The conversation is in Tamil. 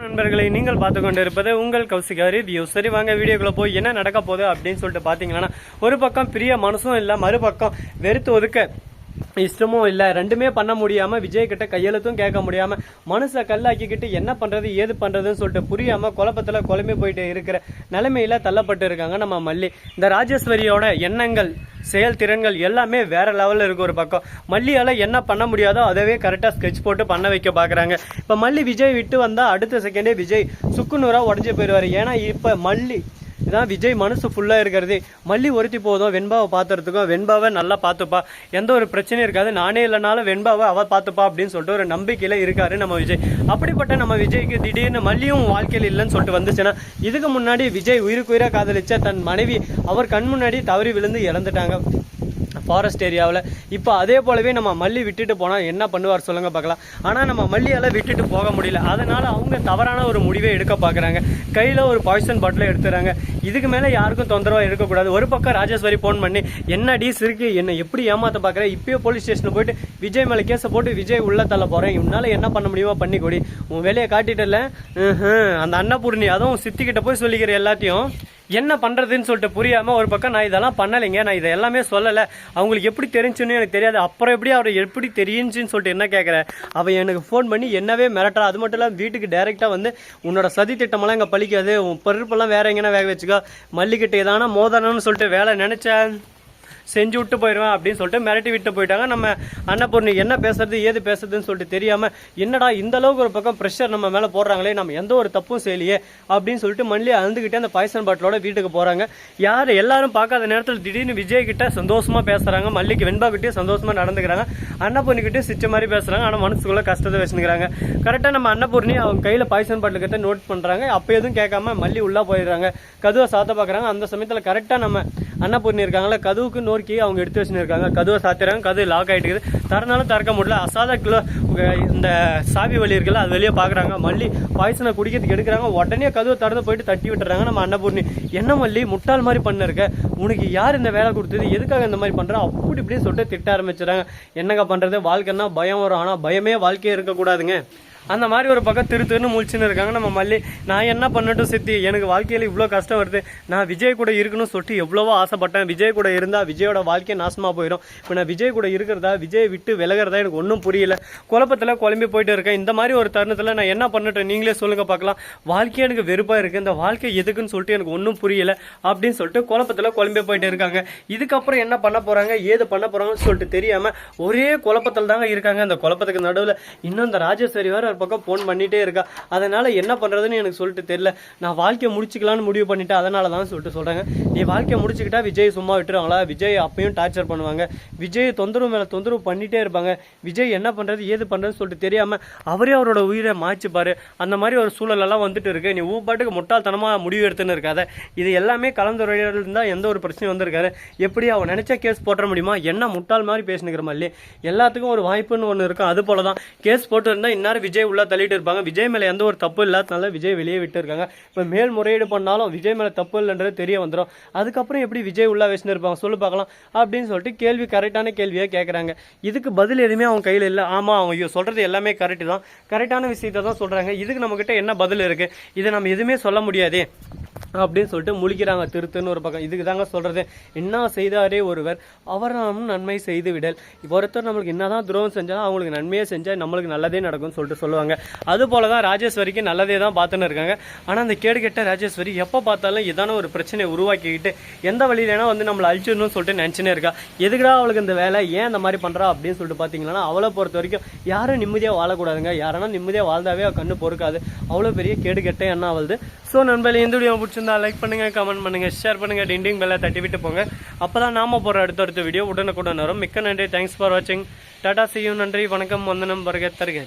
நண்பர்களை நீங்கள் பார்த்து கொண்டு இருப்பது உங்கள் கௌசிகா ரிவ்யூ. சரி வாங்க வீடியோக்குள்ள போய் என்ன நடக்க போகுது அப்படின்னு சொல்லிட்டு பாத்தீங்கன்னா, ஒரு பக்கம் பிரிய மனசும் இல்ல, மறுபக்கம் வெறுத்து ஒதுக்க இஷ்டமும் இல்லை. ரெண்டுமே பண்ண முடியாம விஜய் கிட்ட கையெழுத்தும் கேட்க முடியாம மனசை கல்லாக்கிக்கிட்டு என்ன பண்றது ஏது பண்றதுன்னு சொல்லிட்டு புரியாம குழப்பத்துல குழம்பி போயிட்டு இருக்கிற நிலைமையில தள்ளப்பட்டு இருக்காங்க நம்ம மல்லி. இந்த ராஜேஸ்வரியோட எண்ணங்கள் செயல்திறன்கள் எல்லாமே வேற லெவலில் இருக்கு. ஒரு பக்கம் மல்லியால என்ன பண்ண முடியாதோ அதவே கரெக்டாக ஸ்கெட்ச் போட்டு பண்ண வைக்க பார்க்குறாங்க. இப்போ மல்லி விஜய் விட்டு வந்தால் அடுத்த செகண்டே விஜய் சுக்குநூறா உடஞ்சி போயிடுவார். ஏன்னா இப்போ மல்லி இதான் விஜய் மனசு ஃபுல்லாக இருக்கிறது. மல்லி ஒருத்தி போதும் வெண்பாவை பார்த்துறதுக்கும், வெண்பாவை நல்லா பார்த்துப்பா, எந்த ஒரு பிரச்சனையும் இருக்காது, நானே இல்லைனாலும் வெண்பாவை அவள் பார்த்துப்பா அப்படின்னு சொல்லிட்டு ஒரு நம்பிக்கையில் இருக்காரு நம்ம விஜய். அப்படிப்பட்ட நம்ம விஜய்க்கு திடீர்னு மல்லியும் வாழ்க்கையில் இல்லைன்னு சொல்லிட்டு வந்துச்சுன்னா, இதுக்கு முன்னாடி விஜய் உயிருக்குயிராக காதலிச்ச தன் மனைவி அவர் கண் முன்னாடி தவறி விழுந்து இறந்துட்டாங்க ஃபாரஸ்ட் ஏரியாவில். இப்போ அதே போலவே நம்ம மல்லி விட்டுட்டு போனால் என்ன பண்ணுவார் சொல்லுங்க பார்க்கலாம். ஆனால் நம்ம மல்லியால் விட்டுட்டு போக முடியல. அதனால் அவங்க தவறான ஒரு முடிவை எடுக்க பார்க்குறாங்க. கையில் ஒரு பாய்சன் பாட்டிலை எடுத்துறாங்க. இதுக்கு மேலே யாருக்கும் தொந்தரவாக இருக்கக்கூடாது. ஒரு பக்கம் ராஜேஸ்வரி ஃபோன் பண்ணி என்னடி சிறுக்கு என்னை எப்படி ஏமாற்ற பார்க்குறேன், இப்போயே போலீஸ் ஸ்டேஷனில் போயிட்டு விஜய் மேலே கேஸை போட்டு விஜய் உள்ள தள்ள போகிறேன், இவனால் என்ன பண்ண முடியுமோ பண்ணி கொடி, உன் வேலையை காட்டிட்டல அந்த அன்னபூர்ணி அதுவும் சித்திக்கிட்ட போய் சொல்லிக்கிற எல்லாத்தையும் என்ன பண்ணுறதுன்னு சொல்லிட்டு புரியாமல் ஒரு பக்கம் நான் இதெல்லாம் பண்ணலைங்க, நான் இதை எல்லாமே சொல்லலை, அவங்களுக்கு எப்படி தெரிஞ்சுன்னு எனக்கு தெரியாது, அப்புறம் எப்படி அவரை எப்படி தெரிஞ்சுன்னு சொல்லிட்டு என்ன கேட்குறேன். அவள் எனக்கு ஃபோன் பண்ணி என்னவே மிரட்டுறா. அது மட்டும் இல்லாமல் வீட்டுக்கு டைரெக்டாக வந்து உன்னோட சதி திட்டமெல்லாம் இங்கே பழிக்காது, உன் பருப்பெல்லாம் வேற எங்கன்னா வேக வச்சுக்கோ, மல்லிக்கிட்ட ஏதானா மோதணும்னு சொல்லிட்டு வேலை நினச்சேன் செஞ்சு விட்டு போயிடுவேன் அப்படின்னு சொல்லிட்டு மிரட்டி விட்டு போயிட்டாங்க. நம்ம அன்னபூர்ணி என்ன பேசுறது ஏது பேசுறதுன்னு சொல்லிட்டு தெரியாமல், என்னடா இந்த அளவுக்கு ஒரு பக்கம் ப்ரெஷர் நம்ம மேலே போடுறாங்களே, நம்ம எந்த ஒரு தப்பும் செய்யலையே அப்படின்னு சொல்லிட்டு மல்லி அழுந்துக்கிட்டே அந்த பாய்சன் பாட்டிலோட வீட்டுக்கு போகிறாங்க. யார் எல்லாரும் பார்க்காத நேரத்தில் திடீர்னு விஜய் கிட்ட சந்தோஷமாக பேசுகிறாங்க, மல்லிக்கு வெண்பாக்கிட்டே சந்தோஷமாக நடந்துக்கிறாங்க, அன்னபூர்ணிக்கிட்டே சிச்ச மாதிரி பேசுகிறாங்க. ஆனால் மனசுக்குள்ளே கஷ்டத்தை வச்சுக்கிறாங்க. கரெக்டாக நம்ம அன்னபூர்ணி அவங்க கையில் பாய்சன் பாட்டில் கிட்ட நோட் பண்ணுறாங்க. அப்போ எதுவும் கேட்காம மல்லி உள்ளே போயிடுறாங்க. கதுவை சாத்த பார்க்குறாங்க. அந்த சமயத்தில் கரெக்டாக நம்ம அன்னபூர்ணி இருக்காங்களா, கதுவுக்கு நோக்கி அவங்க எடுத்து வச்சுருக்காங்க. கதுவை சாத்திடுறாங்க. கது லாக் ஆகிட்டு இருக்குது. திறனாலும் திறக்க முடியல. அசாத கிலோ இந்த சாவி வலி இருக்குல்ல அது வெளியே பார்க்குறாங்க. மல்லி பாய்சனை குடிக்கிறதுக்கு எடுக்கிறாங்க. உடனே கதுவை திறந்து போயிட்டு தட்டி விட்டுறாங்க. நம்ம அன்னபூர்ணி என்ன மல்லி முட்டாள் மாதிரி பண்ணிருக்க, உனக்கு யார் இந்த வேலை கொடுத்தது, எதுக்காக இந்த மாதிரி பண்ணுற அப்படி இப்படின்னு சொல்லிட்டு திட்ட ஆரம்பிச்சுறாங்க. என்னங்க பண்ணுறது, வாழ்க்கைன்னா பயம் வரும், ஆனால் பயமே வாழ்க்கையே இருக்கக்கூடாதுங்க. அந்த மாதிரி ஒரு பக்கம் திருன்னு முழிச்சுன்னு இருக்காங்க நம்ம மல்லி. நான் என்ன பண்ணட்டும் சித்தி, எனக்கு வாழ்க்கையில் இவ்வளோ கஷ்டம் வருது, நான் விஜய் கூட இருக்கணும்னு சொல்லிட்டு எவ்வளவோ ஆசைப்பட்டேன், விஜய் கூட இருந்தால் விஜயோட வாழ்க்கையை நாசமாக போயிடும், இப்போ நான் விஜய் கூட இருக்கிறதா விஜய் விட்டு விலகிறதா எனக்கு ஒன்றும் புரியல, குழப்பத்தில் குழம்பி போயிட்டு இருக்கேன். இந்த மாதிரி ஒரு தருணத்தில் நான் என்ன பண்ணட்டும் நீங்களே சொல்லுங்க பார்க்கலாம், வாழ்க்கையே எனக்கு வெறுப்பாக இருக்குது, இந்த வாழ்க்கை எதுக்குன்னு சொல்லிட்டு எனக்கு ஒன்றும் புரியல அப்படின்னு சொல்லிட்டு குழப்பத்தில் குழம்பி போயிட்டு இருக்காங்க. இதுக்கப்புறம் என்ன பண்ண போகிறாங்க ஏது பண்ண போகிறாங்கன்னு சொல்லிட்டு தெரியாமல் ஒரே குழப்பத்தில் தாங்க இருக்காங்க. அந்த குழப்பத்துக்கு நடுவில் இன்னும் இந்த ராஜேஸ்வரி வேறு பக்கம் போன் பண்ணிட்டே இருக்கா. அதனால என்ன பண்றதுன்னு எனக்கு சொல்லிட்டு தெரியல. நான் வாழ்க்கையை முடிச்சுக்கலான்னு முடிவு பண்ணிட்டேன். அதனால தான் சொல்லிட்டு சொல்றாங்க. நீ வாழ்க்கையை முடிச்சுக்கிட்டா விஜய் சும்மா விட்டுருவாங்களா, விஜய் அப்பயும் டார்ச்சர் பண்ணுவாங்க, விஜய் தொந்தரவு மேல தொந்தரவு பண்ணிட்டே இருப்பாங்க, விஜய் என்ன பண்றது ஏது பண்றதுன்னு சொல்லிட்டு தெரியாம அவரே அவரோட உயிரை மாய்ச்சிப்பாரு. அந்த மாதிரி ஒரு சூழல் எல்லாம் வந்துட்டு இருக்கு. நீ பாட்டுக்கு முட்டாள்தனமா முடிவு எடுத்துன்னு இருக்காத. இது எல்லாமே கலந்துரையாடல் இருந்தா எந்த ஒரு பிரச்சனையும் வந்திருக்காரு. எப்படி அவன் நினைச்சா கேஸ் போட்ட முடியுமா, என்ன முட்டாள் மாதிரி பேசினுக்கிற மாதிரி. எல்லாத்துக்கும் ஒரு வாய்ப்புன்னு ஒன்று இருக்கும். அது போலதான் கேஸ் போட்டு இருந்தா இந்நேரம் விஜய் உள்ள தள்ளிட்டு இருப்பாங்க. விஜய் மேல எந்த ஒரு தப்பு இல்லாதனால விஜய் வெளியே விட்டு இருக்காங்க. இப்ப மேல்முறையீடு பண்ணாலும் விஜய் மேல தப்பு இல்லைன்றது தெரிய வந்துடும். அதுக்கப்புறம் எப்படி விஜய் உள்ள வச்சுன்னு இருப்பாங்க சொல்லு பார்க்கலாம் அப்படின்னு சொல்லிட்டு கேள்வி கரெக்டான கேள்வியா கேட்கறாங்க. இதுக்கு பதில் எதுவுமே அவங்க கையில இல்லை. ஆமா அவங்க சொல்றது எல்லாமே கரெக்ட் தான், கரெக்டான விஷயத்தை தான் சொல்றாங்க. இதுக்கு நம்ம கிட்ட என்ன பதில் இருக்கு, இதை நம்ம எதுவுமே சொல்ல முடியாதே அப்படின்னு சொல்லிட்டு முழிக்கிறாங்க திருத்துன்னு ஒரு பக்கம். இதுக்கு தாங்க சொல்றது, என்ன செய்தாரே ஒருவர் அவர் நாமும் நன்மை செய்து விடல். ஒருத்தர் நம்மளுக்கு என்னதான் துரோகம் செஞ்சாலும் அவங்களுக்கு நன்மையே செஞ்சா நம்மளுக்கு நல்லதே நடக்கும்னு சொல்லிட்டு சொல்லுவாங்க. அது போலதான் ராஜேஸ்வரிக்கு நல்லதே தான் பார்த்துன்னு இருக்காங்க. ஆனா அந்த கேடு கெட்ட ராஜேஸ்வரி எப்போ பார்த்தாலும் இதான ஒரு பிரச்சனையை உருவாக்கிக்கிட்டு எந்த வழியிலனா வந்து நம்மளை அழிச்சிடணும்னு சொல்லிட்டு நினைச்சுனே இருக்கா. எதுக்குடா அவளுக்கு இந்த வேலை, ஏன் இந்த மாதிரி பண்றா அப்படின்னு சொல்லிட்டு பாத்தீங்கன்னா, அவளை பொறுத்த வரைக்கும் யாரும் நிம்மதியா வாழக்கூடாதுங்க. யாரனா நிம்மதியா வாழ்ந்தாவே கண்ணு பொறுக்காது. அவ்வளோ பெரிய கேடு கெட்ட என்ன ஆகுது. ஸோ நண்பர்களே, இந்த வீடியோ பிடிச்சிருந்தா லைக் பண்ணுங்க, கமெண்ட் பண்ணுங்க, ஷேர் பண்ணுங்க, டிண்டிங் பெல்லை தட்டி விட்டு போங்க. அப்பதான் நாம போற அடுத்த வீடியோ உடனுக்குடன் வரும். மிக்க நன்றி. தேங்க்ஸ் ஃபார் வாட்சிங். Tata, see you. நன்றி, வணக்கம், வந்தனம், வருக தருக.